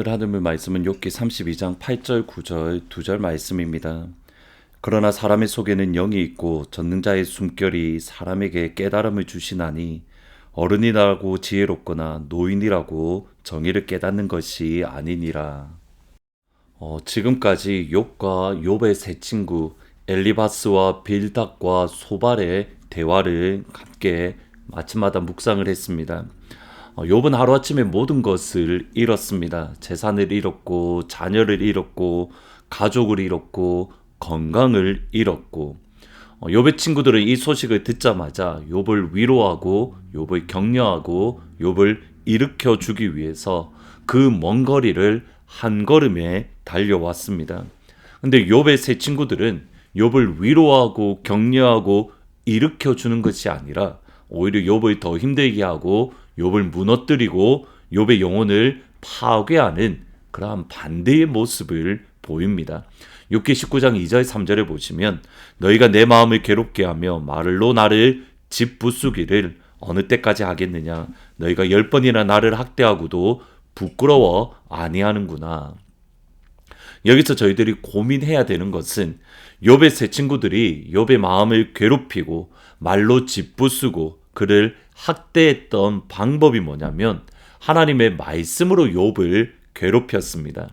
오늘 하늘 말씀은 욥기 32장 8절 9절 2절 말씀입니다. 그러나 사람의 속에는 영이 있고 전능자의 숨결이 사람에게 깨달음을 주시나니 어른이라고 지혜롭거나 노인이라고 정의를 깨닫는 것이 아니니라. 지금까지 욥과 욥의 세 친구 엘리바스와 빌닷과 소발의 대화를 함께 아침마다 묵상을 했습니다. 욥은 하루아침에 모든 것을 잃었습니다. 재산을 잃었고 자녀를 잃었고 가족을 잃었고 건강을 잃었고 욥의 친구들은 이 소식을 듣자마자 욥을 위로하고 욥을 격려하고 욥을 일으켜 주기 위해서 그 먼 거리를 한 걸음에 달려왔습니다. 근데 욥의 세 친구들은 욥을 위로하고 격려하고 일으켜 주는 것이 아니라 오히려 욥을 더 힘들게 하고 욥을 무너뜨리고 욥의 영혼을 파괴하는 그러한 반대의 모습을 보입니다. 욥기 19장 2절 3절에 보시면 너희가 내 마음을 괴롭게 하며 말로 나를 짓부수기를 어느 때까지 하겠느냐. 너희가 10번이나 나를 학대하고도 부끄러워 아니하는구나. 여기서 저희들이 고민해야 되는 것은 욥의 세 친구들이 욥의 마음을 괴롭히고 말로 짓부수고 그를 학대했던 방법이 뭐냐면 하나님의 말씀으로 욥을 괴롭혔습니다.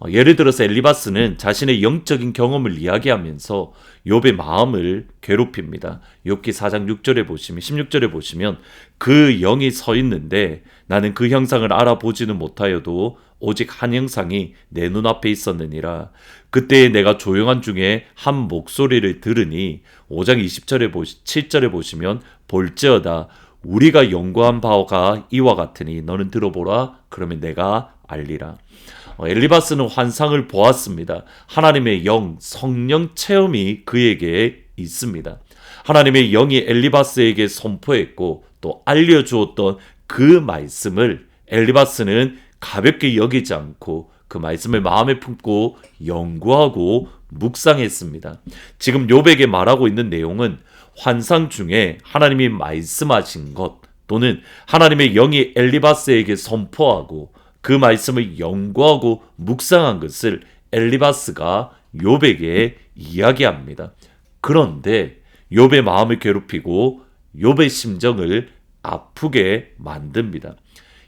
예를 들어서 엘리바스는 자신의 영적인 경험을 이야기하면서 욥의 마음을 괴롭힙니다. 욥기 4장 6절에 보시면 16절에 보시면 그 영이 서 있는데 나는 그 형상을 알아보지는 못하여도 오직 한 형상이 내 눈앞에 있었느니라. 그때 내가 조용한 중에 한 목소리를 들으니 5장 7절에 보시면 볼지어다 우리가 연구한 바가 이와 같으니 너는 들어보라. 그러면 내가 알리라. 엘리바스는 환상을 보았습니다. 하나님의 영, 성령 체험이 그에게 있습니다. 하나님의 영이 엘리바스에게 선포했고 또 알려주었던 그 말씀을 엘리바스는 가볍게 여기지 않고 그 말씀을 마음에 품고 연구하고 묵상했습니다. 지금 욥에게 말하고 있는 내용은 환상 중에 하나님이 말씀하신 것 또는 하나님의 영이 엘리바스에게 선포하고 그 말씀을 연구하고 묵상한 것을 엘리바스가 욥에게 이야기합니다. 그런데 욥의 마음을 괴롭히고 욥의 심정을 아프게 만듭니다.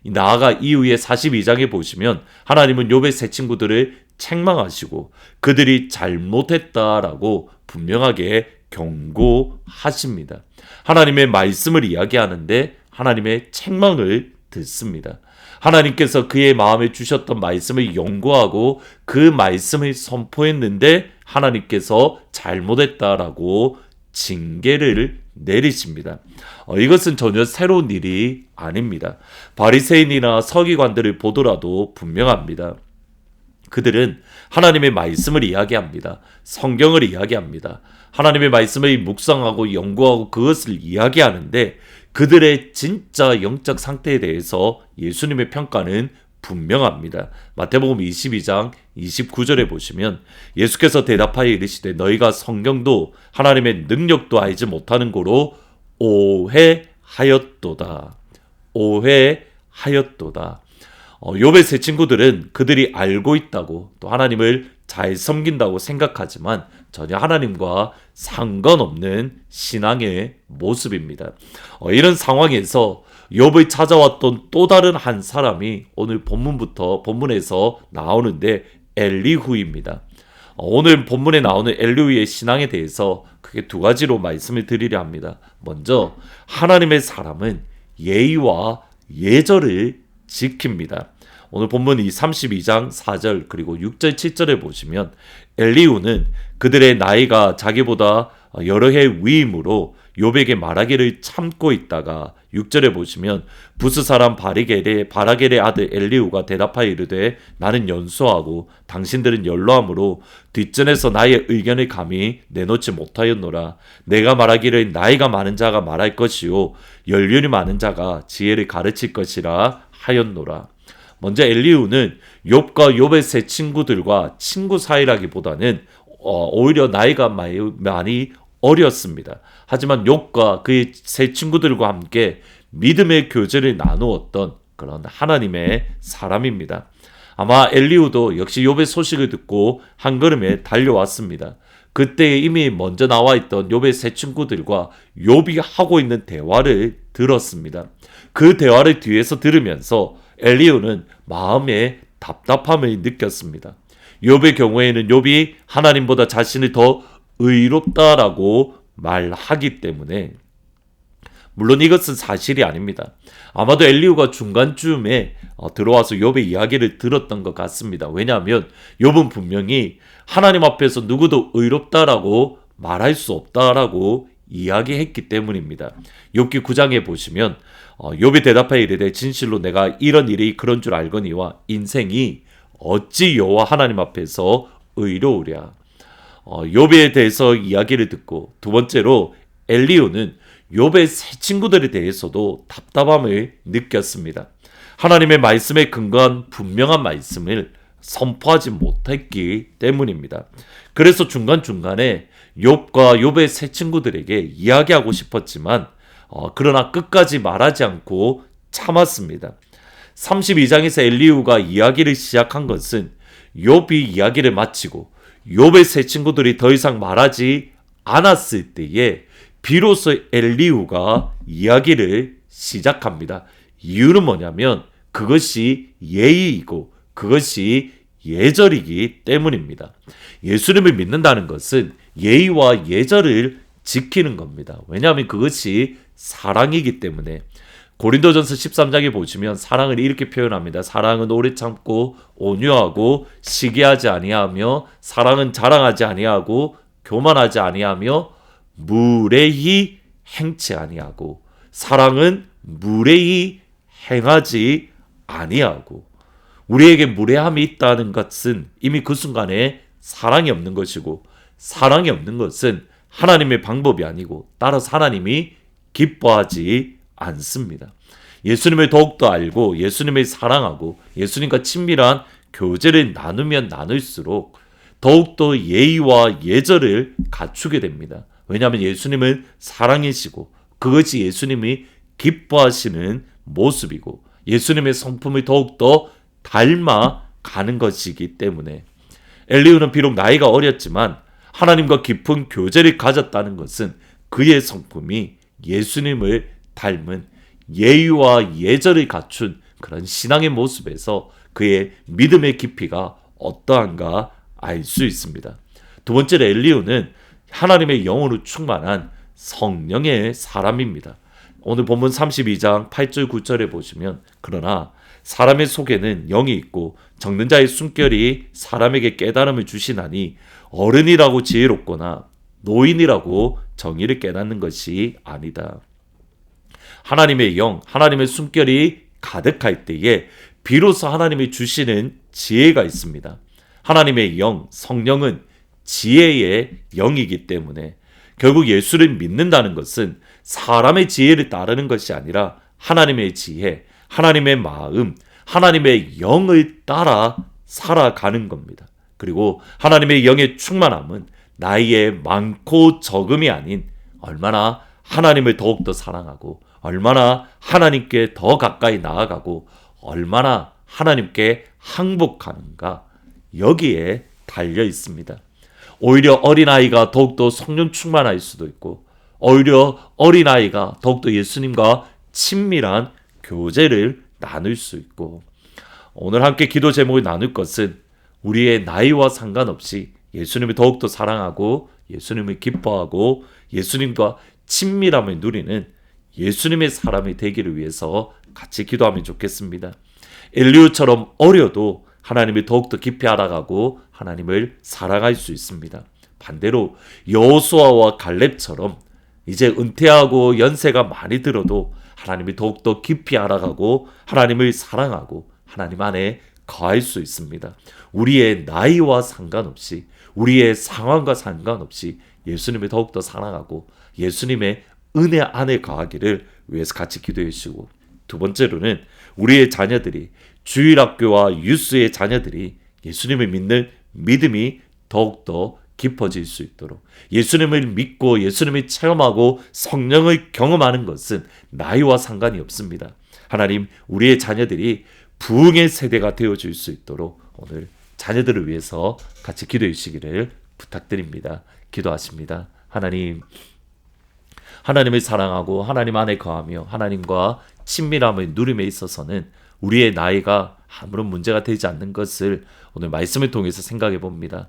나아가 이후에 42장에 보시면 하나님은 욥의 세 친구들을 책망하시고 그들이 잘못했다라고 분명하게 경고하십니다. 하나님의 말씀을 이야기하는데 하나님의 책망을 듣습니다. 하나님께서 그의 마음에 주셨던 말씀을 연구하고 그 말씀을 선포했는데 하나님께서 잘못했다라고 징계를 내리십니다. 이것은 전혀 새로운 일이 아닙니다. 바리새인이나 서기관들을 보더라도 분명합니다. 그들은 하나님의 말씀을 이야기합니다. 성경을 이야기합니다. 하나님의 말씀을 묵상하고 연구하고 그것을 이야기하는데 그들의 진짜 영적 상태에 대해서 예수님의 평가는 분명합니다. 마태복음 22장 29절에 보시면 예수께서 대답하여 이르시되 너희가 성경도 하나님의 능력도 알지 못하는 고로 오해하였도다. 오해하였도다. 욥의 세 친구들은 그들이 알고 있다고 또 하나님을 잘 섬긴다고 생각하지만 전혀 하나님과 상관없는 신앙의 모습입니다. 이런 상황에서 욥을 찾아왔던 또 다른 한 사람이 오늘 본문에서 나오는데 엘리후입니다. 오늘 본문에 나오는 엘리후의 신앙에 대해서 크게 두 가지로 말씀을 드리려 합니다. 먼저 하나님의 사람은 예의와 예절을 지킵니다. 오늘 본문 이 32장 4절 그리고 6절 7절에 보시면 엘리후는 그들의 나이가 자기보다 여러 해 위임으로 욥에게 말하기를 참고 있다가 6절에 보시면 부스 사람 바라겔의 아들 엘리후가 대답하여 이르되 나는 연소하고 당신들은 연로함으로 뒷전에서 나의 의견을 감히 내놓지 못하였노라. 내가 말하기를 나이가 많은 자가 말할 것이요 연륜이 많은 자가 지혜를 가르칠 것이라 하였노라. 먼저 엘리후는 욥과 욥의 세 친구들과 친구 사이라기보다는 오히려 나이가 많이 어렸습니다. 하지만 욥과 그의 세 친구들과 함께 믿음의 교제를 나누었던 그런 하나님의 사람입니다. 아마 엘리후도 역시 욥의 소식을 듣고 한 걸음에 달려왔습니다. 그때 이미 먼저 나와 있던 욥의 세 친구들과 욥이 하고 있는 대화를 들었습니다. 그 대화를 뒤에서 들으면서 엘리후는 마음에 답답함을 느꼈습니다. 욥의 경우에는 욥이 하나님보다 자신을 더 의롭다라고 말하기 때문에, 물론 이것은 사실이 아닙니다. 아마도 엘리후가 중간쯤에 들어와서 욥의 이야기를 들었던 것 같습니다. 왜냐하면 욥은 분명히 하나님 앞에서 누구도 의롭다라고 말할 수 없다라고 이야기했기 때문입니다. 욥기 9장에 보시면 욥이 대답하여 이르되 진실로 내가 이런 일이 그런 줄 알거니와 인생이 어찌 여호와 하나님 앞에서 의로우랴. 욥에 대해서 이야기를 듣고, 두 번째로 엘리후는 욥의 세 친구들에 대해서도 답답함을 느꼈습니다. 하나님의 말씀에 근거한 분명한 말씀을 선포하지 못했기 때문입니다. 그래서 중간중간에 욥과 욥의 세 친구들에게 이야기하고 싶었지만 그러나 끝까지 말하지 않고 참았습니다. 32장에서 엘리후가 이야기를 시작한 것은 욥이 이야기를 마치고 욥의 세 친구들이 더 이상 말하지 않았을 때에 비로소 엘리후가 이야기를 시작합니다. 이유는 뭐냐면 그것이 예의이고 그것이 예절이기 때문입니다. 예수님을 믿는다는 것은 예의와 예절을 지키는 겁니다. 왜냐하면 그것이 사랑이기 때문에. 고린도전서 13장에 보시면 사랑을 이렇게 표현합니다. 사랑은 오래 참고 온유하고 시기하지 아니하며, 사랑은 자랑하지 아니하고 교만하지 아니하며 무례히 행치 아니하고, 사랑은 무례히 행하지 아니하고. 우리에게 무례함이 있다는 것은 이미 그 순간에 사랑이 없는 것이고, 사랑이 없는 것은 하나님의 방법이 아니고 따라서 하나님이 기뻐하지 않습니다. 예수님을 더욱더 알고 예수님을 사랑하고 예수님과 친밀한 교제를 나누면 나눌수록 더욱더 예의와 예절을 갖추게 됩니다. 왜냐하면 예수님은 사랑이시고 그것이 예수님이 기뻐하시는 모습이고 예수님의 성품을 더욱더 닮아가는 것이기 때문에. 엘리후는 비록 나이가 어렸지만 하나님과 깊은 교제를 가졌다는 것은 그의 성품이 예수님을 닮은 예의와 예절을 갖춘 그런 신앙의 모습에서 그의 믿음의 깊이가 어떠한가 알 수 있습니다. 두 번째로 엘리후는 하나님의 영으로 충만한 성령의 사람입니다. 오늘 본문 32장 8절 9절에 보시면 그러나 사람의 속에는 영이 있고 적는 자의 숨결이 사람에게 깨달음을 주시나니 어른이라고 지혜롭거나 노인이라고 정의를 깨닫는 것이 아니다. 하나님의 영, 하나님의 숨결이 가득할 때에 비로소 하나님이 주시는 지혜가 있습니다. 하나님의 영, 성령은 지혜의 영이기 때문에 결국 예수를 믿는다는 것은 사람의 지혜를 따르는 것이 아니라 하나님의 지혜, 하나님의 마음, 하나님의 영을 따라 살아가는 겁니다. 그리고 하나님의 영의 충만함은 나이의 많고 적음이 아닌 얼마나 하나님을 더욱더 사랑하고 얼마나 하나님께 더 가까이 나아가고 얼마나 하나님께 항복하는가, 여기에 달려 있습니다. 오히려 어린아이가 더욱더 성령 충만할 수도 있고 오히려 어린아이가 더욱더 예수님과 친밀한 교제를 나눌 수 있고, 오늘 함께 기도 제목을 나눌 것은 우리의 나이와 상관없이 예수님을 더욱더 사랑하고 예수님을 기뻐하고 예수님과 친밀함을 누리는 예수님의 사람이 되기를 위해서 같이 기도하면 좋겠습니다. 엘리후처럼 어려도 하나님을 더욱더 깊이 알아가고 하나님을 사랑할 수 있습니다. 반대로 여호수아와 갈렙처럼 이제 은퇴하고 연세가 많이 들어도 하나님을 더욱더 깊이 알아가고 하나님을 사랑하고 하나님 안에 거할 수 있습니다. 우리의 나이와 상관없이 우리의 상황과 상관없이 예수님을 더욱더 사랑하고 예수님의 은혜 안에 거하기를 위해서 같이 기도해 주시고, 두 번째로는 우리의 자녀들이, 주일학교와 유스의 자녀들이 예수님을 믿는 믿음이 더욱더 깊어질 수 있도록, 예수님을 믿고 예수님을 체험하고 성령을 경험하는 것은 나이와 상관이 없습니다. 하나님, 우리의 자녀들이 부흥의 세대가 되어줄 수 있도록 오늘 자녀들을 위해서 같이 기도해 주시기를 부탁드립니다. 기도하십니다. 하나님을 사랑하고 하나님 안에 거하며 하나님과 친밀함을 누림에 있어서는 우리의 나이가 아무런 문제가 되지 않는 것을 오늘 말씀을 통해서 생각해 봅니다.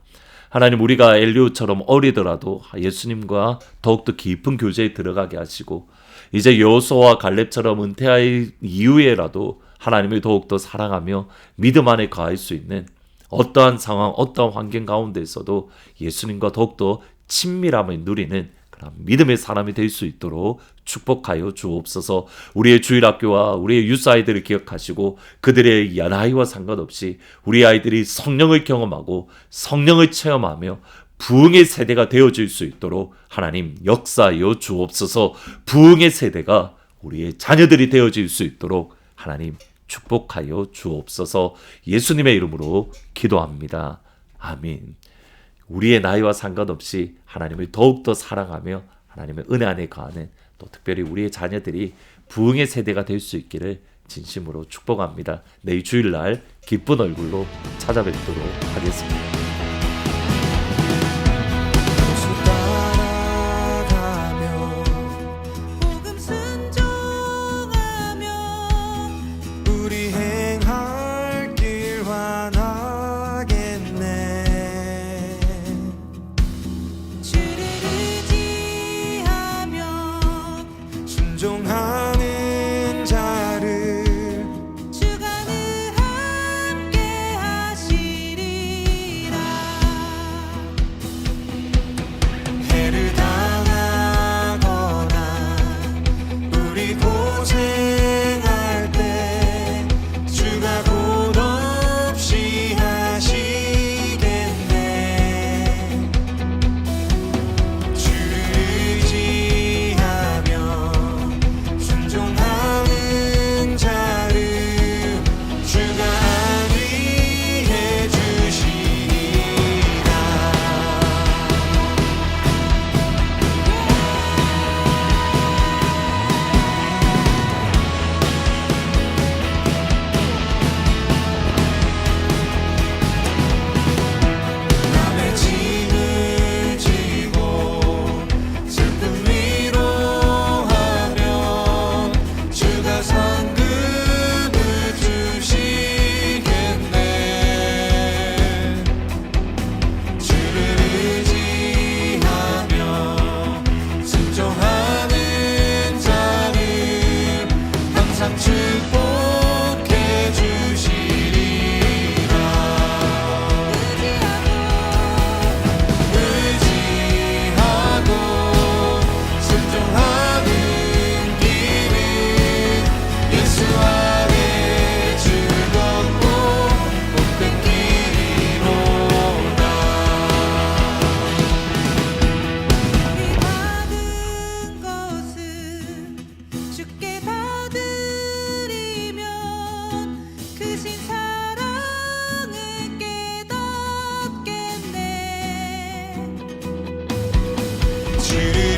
하나님, 우리가 엘리야처럼 어리더라도 예수님과 더욱더 깊은 교제에 들어가게 하시고 이제 여호수아와 갈렙처럼 은퇴할 이후에라도 하나님을 더욱더 사랑하며 믿음 안에 거할 수 있는 어떠한 상황, 어떠한 환경 가운데서도 예수님과 더욱더 친밀함을 누리는 그런 믿음의 사람이 될 수 있도록 축복하여 주옵소서. 우리의 주일학교와 우리의 유스 아이들을 기억하시고 그들의 나이와 상관없이 우리 아이들이 성령을 경험하고 성령을 체험하며 부흥의 세대가 되어질 수 있도록 하나님 역사하여 주옵소서. 부흥의 세대가 우리의 자녀들이 되어질 수 있도록 하나님 축복하여 주옵소서. 예수님의 이름으로 기도합니다. 아멘. 우리의 나이와 상관없이 하나님을 더욱더 사랑하며 하나님의 은혜 안에 거하는 또 특별히 우리의 자녀들이 부흥의 세대가 될 수 있기를 진심으로 축복합니다. 내일 주일날 기쁜 얼굴로 찾아뵙도록 하겠습니다. 순종하는 자를 주가 늘 함께 하시리라. 해를 당하거나 우리 고생할 때 주가 곧 없이 하시겠네. 주를 의지하며 순종하는 자를 주가 안위해 주시리라. 남의 짐을 지고 슬픔 위로하며 주가 상급을 주시겠네. 주를 의지하며 순종하는 자를 항상 축복해 주시리라. 의지하고 순종하는 길은 예수 안에 즐겁고 복된 길이로다. 받은 것은 주께 받으리면 크신 사랑을 깨닫겠네. 주를